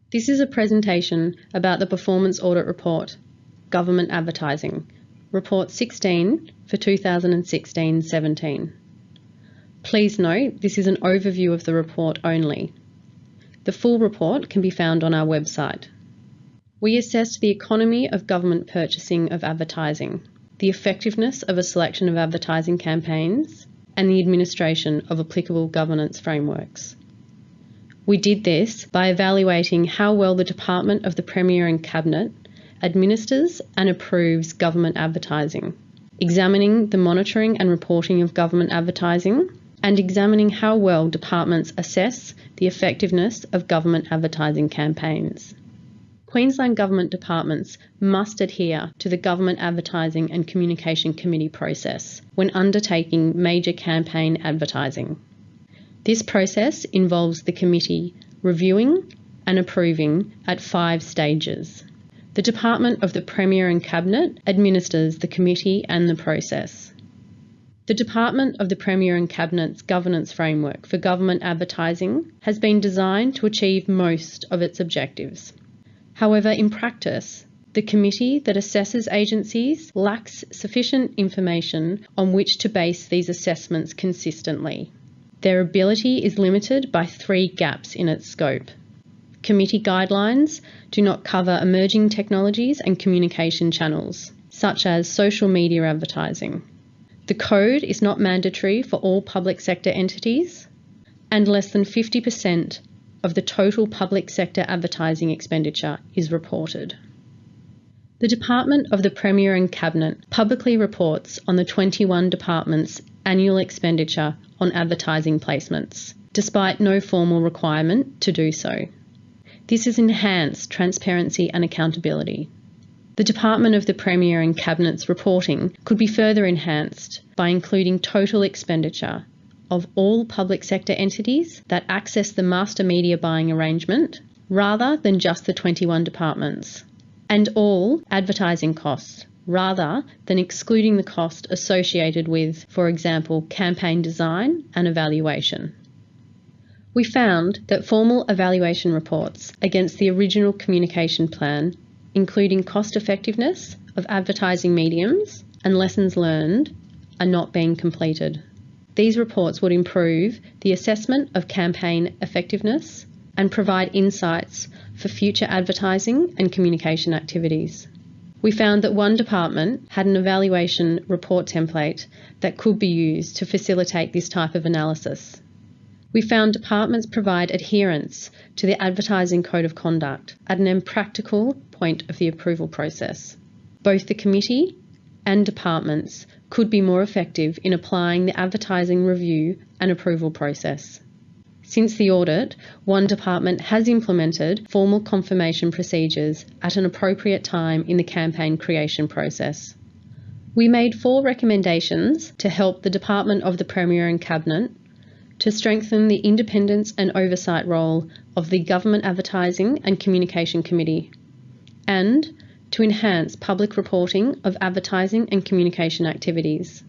This is a presentation about the Performance Audit Report, Government Advertising, Report 16 for 2016-17. Please note this is an overview of the report only. The full report can be found on our website. We assessed the economy of government purchasing of advertising, the effectiveness of a selection of advertising campaigns, and the administration of applicable governance frameworks. We did this by evaluating how well the Department of the Premier and Cabinet administers and approves government advertising, examining the monitoring and reporting of government advertising, and examining how well departments assess the effectiveness of government advertising campaigns. Queensland government departments must adhere to the Government Advertising and Communication Committee process when undertaking major campaign advertising. This process involves the committee reviewing and approving at 5 stages. The Department of the Premier and Cabinet administers the committee and the process. The Department of the Premier and Cabinet's governance framework for government advertising has been designed to achieve most of its objectives. However, in practice, the committee that assesses agencies lacks sufficient information on which to base these assessments consistently. Their ability is limited by 3 gaps in its scope. Committee guidelines do not cover emerging technologies and communication channels, such as social media advertising. The code is not mandatory for all public sector entities, and less than 50% of the total public sector advertising expenditure is reported. The Department of the Premier and Cabinet publicly reports on the 21 departments' annual expenditure on advertising placements, despite no formal requirement to do so. This has enhanced transparency and accountability. The Department of the Premier and Cabinet's reporting could be further enhanced by including total expenditure of all public sector entities that access the master media buying arrangement, rather than just the 21 departments, and all advertising costs, rather than excluding the cost associated with, for example, campaign design and evaluation. We found that formal evaluation reports against the original communication plan, including cost effectiveness of advertising mediums and lessons learned, are not being completed. These reports would improve the assessment of campaign effectiveness and provide insights for future advertising and communication activities. We found that one department had an evaluation report template that could be used to facilitate this type of analysis. We found departments provide adherence to the Advertising Code of Conduct at an impractical point of the approval process. Both the committee and departments could be more effective in applying the advertising review and approval process. Since the audit, one department has implemented formal confirmation procedures at an appropriate time in the campaign creation process. We made 4 recommendations to help the Department of the Premier and Cabinet to strengthen the independence and oversight role of the Government Advertising and Communication Committee, and to enhance public reporting of advertising and communication activities.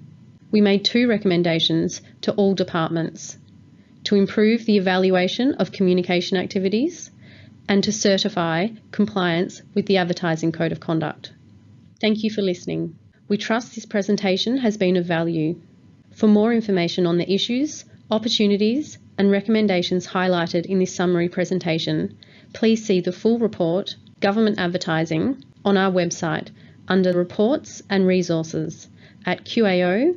We made 2 recommendations to all departments: to improve the evaluation of communication activities and to certify compliance with the Advertising Code of Conduct. Thank you for listening. We trust this presentation has been of value. For more information on the issues, opportunities and recommendations highlighted in this summary presentation, please see the full report, Government Advertising, on our website under Reports and Resources at qao.qld.gov.au.